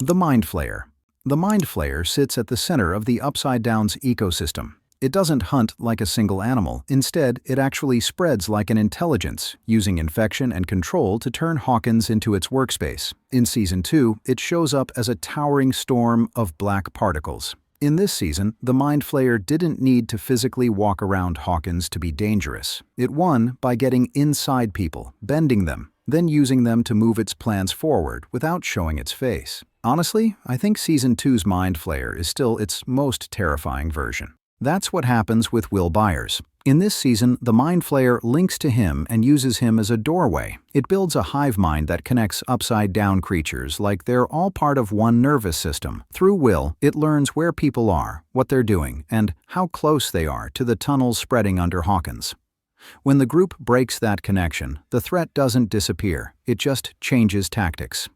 The Mind Flayer. The Mind Flayer sits at the center of the Upside Down's ecosystem. It doesn't hunt like a single animal. Instead, it actually spreads like an intelligence, using infection and control to turn Hawkins into its workspace. In Season 2, it shows up as a towering storm of black particles. In this season, the Mind Flayer didn't need to physically walk around Hawkins to be dangerous. It won by getting inside people, bending them, then using them to move its plans forward without showing its face. Honestly, I think Season 2's Mind Flayer is still its most terrifying version. That's what happens with Will Byers. In this season, the Mind Flayer links to him and uses him as a doorway. It builds a hive mind that connects upside-down creatures like they're all part of one nervous system. Through Will, it learns where people are, what they're doing, and how close they are to the tunnels spreading under Hawkins. When the group breaks that connection, the threat doesn't disappear, it just changes tactics.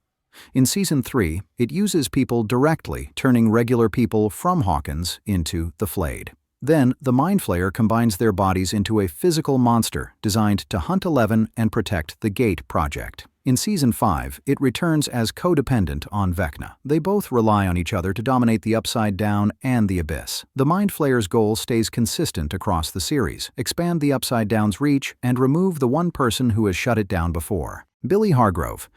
In Season 3, it uses people directly, turning regular people from Hawkins into the Flayed. Then, the Mind Flayer combines their bodies into a physical monster designed to hunt 11 and protect the Gate Project. In Season 5, it returns as codependent on Vecna. They both rely on each other to dominate the Upside Down and the Abyss. The Mind Flayer's goal stays consistent across the series: expand the Upside Down's reach and remove the one person who has shut it down before. Billy Hargrove.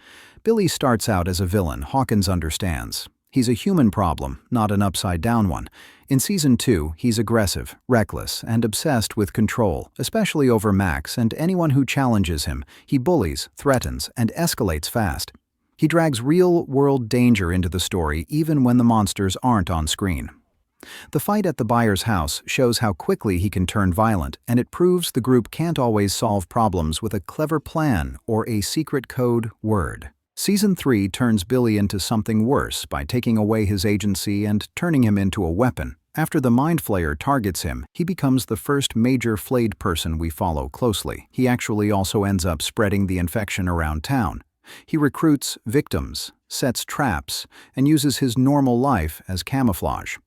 Billy starts out as a villain Hawkins understands. He's a human problem, not an upside-down one. In Season 2, he's aggressive, reckless, and obsessed with control, especially over Max and anyone who challenges him. He bullies, threatens, and escalates fast. He drags real-world danger into the story even when the monsters aren't on screen. The fight at the Byers' house shows how quickly he can turn violent, and it proves the group can't always solve problems with a clever plan or a secret code word. Season 3 turns Billy into something worse by taking away his agency and turning him into a weapon. After the Mind Flayer targets him, he becomes the first major flayed person we follow closely. He actually also ends up spreading the infection around town. He recruits victims, sets traps, and uses his normal life as camouflage.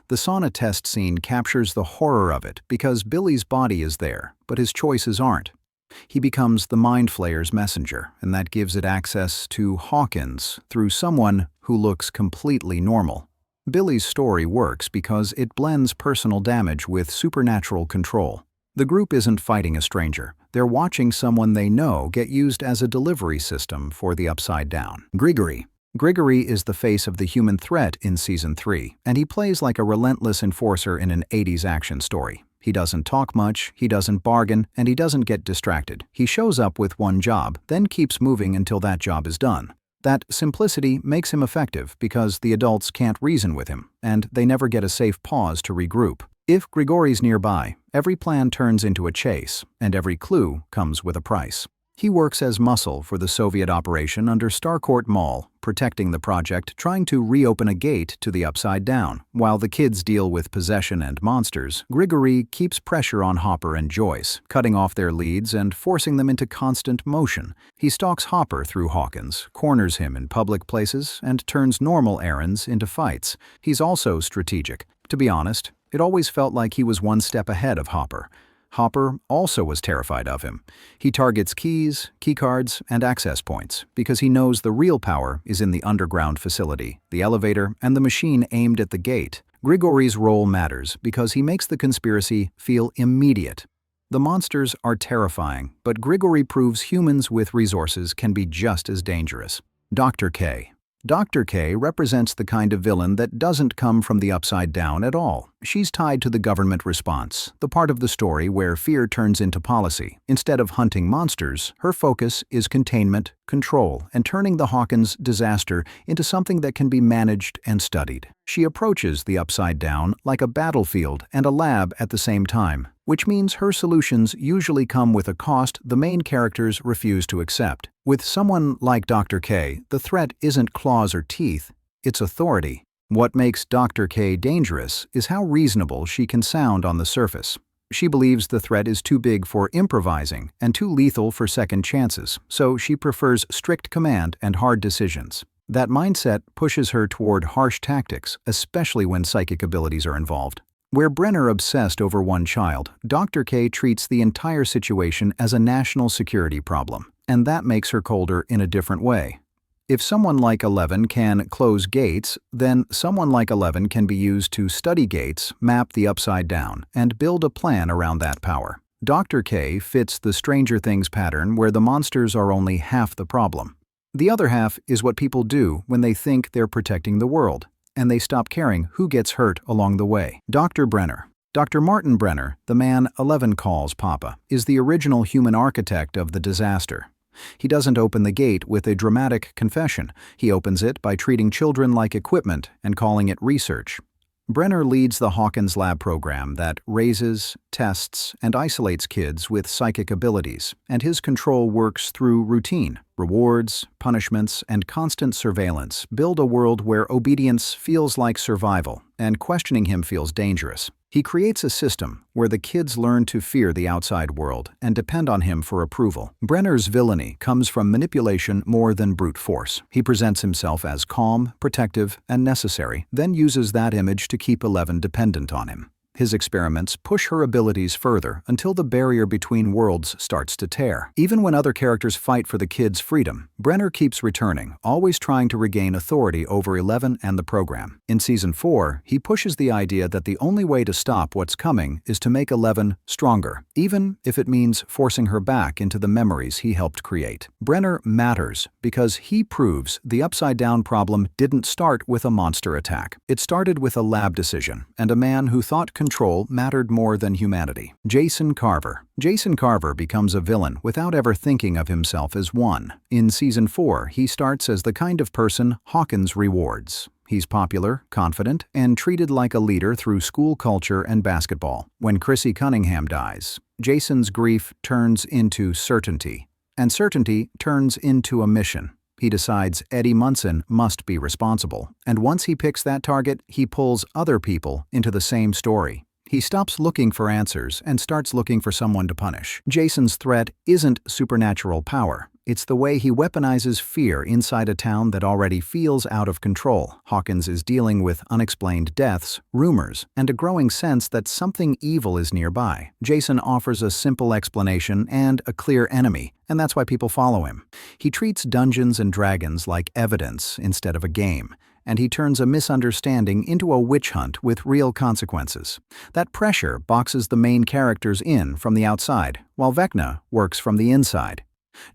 The sauna test scene captures the horror of it because Billy's body is there, but his choices aren't. He becomes the Mind Flayer's messenger, and that gives it access to Hawkins through someone who looks completely normal. Billy's story works because it blends personal damage with supernatural control. The group isn't fighting a stranger. They're watching someone they know get used as a delivery system for the Upside Down. Grigori. Grigori is the face of the human threat in Season 3, and he plays like a relentless enforcer in an 80s action story. He doesn't talk much, he doesn't bargain, and he doesn't get distracted. He shows up with one job, then keeps moving until that job is done. That simplicity makes him effective because the adults can't reason with him, and they never get a safe pause to regroup. If Grigori's nearby, every plan turns into a chase, and every clue comes with a price. He works as muscle for the Soviet operation under Starcourt Mall, protecting the project, trying to reopen a gate to the Upside Down. While the kids deal with possession and monsters, Grigori keeps pressure on Hopper and Joyce, cutting off their leads and forcing them into constant motion. He stalks Hopper through Hawkins, corners him in public places, and turns normal errands into fights. He's also strategic. To be honest, it always felt like he was one step ahead of Hopper. Hopper also was terrified of him. He targets keys, keycards, and access points because he knows the real power is in the underground facility, the elevator, and the machine aimed at the gate. Grigori's role matters because he makes the conspiracy feel immediate. The monsters are terrifying, but Grigori proves humans with resources can be just as dangerous. Dr. K. Dr. K represents the kind of villain that doesn't come from the Upside Down at all. She's tied to the government response, the part of the story where fear turns into policy. Instead of hunting monsters, her focus is containment, control, and turning the Hawkins disaster into something that can be managed and studied. She approaches the Upside Down like a battlefield and a lab at the same time, which means her solutions usually come with a cost the main characters refuse to accept. With someone like Dr. K, the threat isn't claws or teeth, it's authority. What makes Dr. K dangerous is how reasonable she can sound on the surface. She believes the threat is too big for improvising and too lethal for second chances, so she prefers strict command and hard decisions. That mindset pushes her toward harsh tactics, especially when psychic abilities are involved. Where Brenner obsessed over one child, Dr. K treats the entire situation as a national security problem, and that makes her colder in a different way. If someone like 11 can close gates, then someone like 11 can be used to study gates, map the Upside Down, and build a plan around that power. Dr. K fits the Stranger Things pattern where the monsters are only half the problem. The other half is what people do when they think they're protecting the world, and they stop caring who gets hurt along the way. Dr. Brenner. Dr. Martin Brenner, the man 11 calls Papa, is the original human architect of the disaster. He doesn't open the gate with a dramatic confession. He opens it by treating children like equipment and calling it research. Brenner leads the Hawkins Lab program that raises, tests, and isolates kids with psychic abilities, and his control works through routine. Rewards, punishments, and constant surveillance build a world where obedience feels like survival, and questioning him feels dangerous. He creates a system where the kids learn to fear the outside world and depend on him for approval. Brenner's villainy comes from manipulation more than brute force. He presents himself as calm, protective, and necessary, then uses that image to keep 11 dependent on him. His experiments push her abilities further until the barrier between worlds starts to tear. Even when other characters fight for the kids' freedom, Brenner keeps returning, always trying to regain authority over 11 and the program. In Season 4, he pushes the idea that the only way to stop what's coming is to make 11 stronger, even if it means forcing her back into the memories he helped create. Brenner matters because he proves the Upside Down problem didn't start with a monster attack. It started with a lab decision and a man who thought control mattered more than humanity. Jason Carver. Jason Carver becomes a villain without ever thinking of himself as one. In Season 4, he starts as the kind of person Hawkins rewards. He's popular, confident, and treated like a leader through school culture and basketball. When Chrissy Cunningham dies, Jason's grief turns into certainty, and certainty turns into a mission. He decides Eddie Munson must be responsible, and once he picks that target, he pulls other people into the same story. He stops looking for answers and starts looking for someone to punish. Jason's threat isn't supernatural power. It's the way he weaponizes fear inside a town that already feels out of control. Hawkins is dealing with unexplained deaths, rumors, and a growing sense that something evil is nearby. Jason offers a simple explanation and a clear enemy, and that's why people follow him. He treats Dungeons and Dragons like evidence instead of a game, and he turns a misunderstanding into a witch hunt with real consequences. That pressure boxes the main characters in from the outside, while Vecna works from the inside.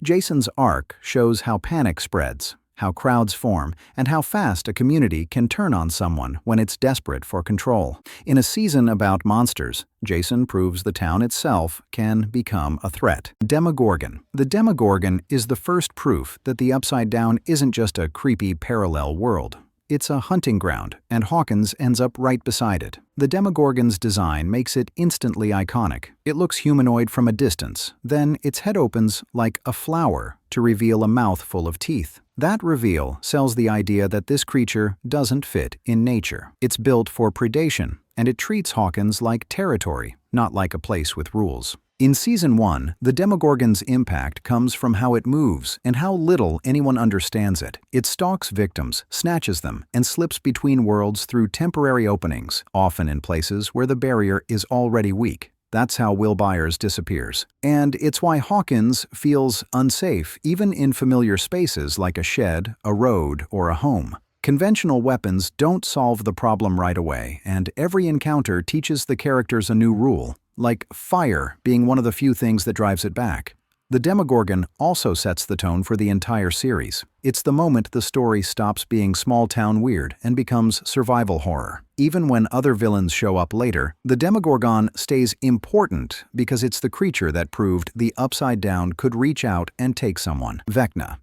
Jason's arc shows how panic spreads, how crowds form, and how fast a community can turn on someone when it's desperate for control. In a season about monsters, Jason proves the town itself can become a threat. Demogorgon. The Demogorgon is the first proof that the Upside Down isn't just a creepy parallel world. It's a hunting ground, and Hawkins ends up right beside it. The Demogorgon's design makes it instantly iconic. It looks humanoid from a distance, then its head opens like a flower to reveal a mouth full of teeth. That reveal sells the idea that this creature doesn't fit in nature. It's built for predation, and it treats Hawkins like territory, not like a place with rules. In Season 1, the Demogorgon's impact comes from how it moves and how little anyone understands it. It stalks victims, snatches them, and slips between worlds through temporary openings, often in places where the barrier is already weak. That's how Will Byers disappears. And it's why Hawkins feels unsafe even in familiar spaces like a shed, a road, or a home. Conventional weapons don't solve the problem right away, and every encounter teaches the characters a new rule, like fire being one of the few things that drives it back. The Demogorgon also sets the tone for the entire series. It's the moment the story stops being small-town weird and becomes survival horror. Even when other villains show up later, the Demogorgon stays important because it's the creature that proved the Upside Down could reach out and take someone. Vecna.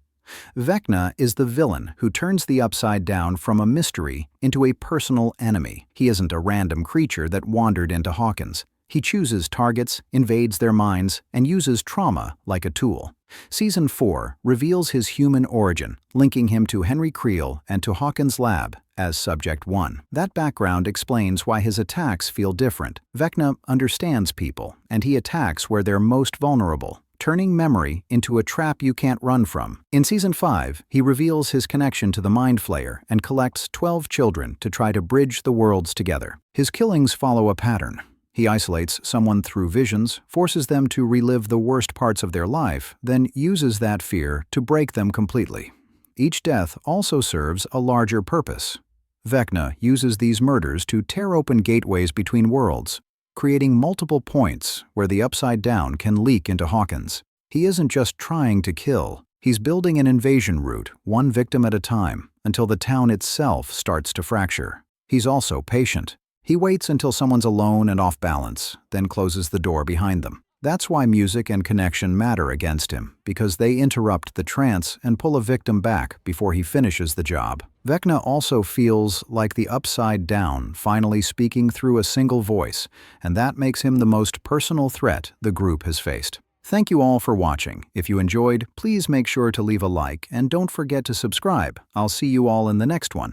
Vecna is the villain who turns the Upside Down from a mystery into a personal enemy. He isn't a random creature that wandered into Hawkins. He chooses targets, invades their minds, and uses trauma like a tool. Season 4 reveals his human origin, linking him to Henry Creel and to Hawkins' lab as Subject 1. That background explains why his attacks feel different. Vecna understands people, and he attacks where they're most vulnerable, turning memory into a trap you can't run from. In Season 5, he reveals his connection to the Mind Flayer and collects 12 children to try to bridge the worlds together. His killings follow a pattern. He isolates someone through visions, forces them to relive the worst parts of their life, then uses that fear to break them completely. Each death also serves a larger purpose. Vecna uses these murders to tear open gateways between worlds, creating multiple points where the Upside Down can leak into Hawkins. He isn't just trying to kill, he's building an invasion route, one victim at a time, until the town itself starts to fracture. He's also patient. He waits until someone's alone and off balance, then closes the door behind them. That's why music and connection matter against him, because they interrupt the trance and pull a victim back before he finishes the job. Vecna also feels like the Upside Down finally speaking through a single voice, and that makes him the most personal threat the group has faced. Thank you all for watching. If you enjoyed, please make sure to leave a like and don't forget to subscribe. I'll see you all in the next one.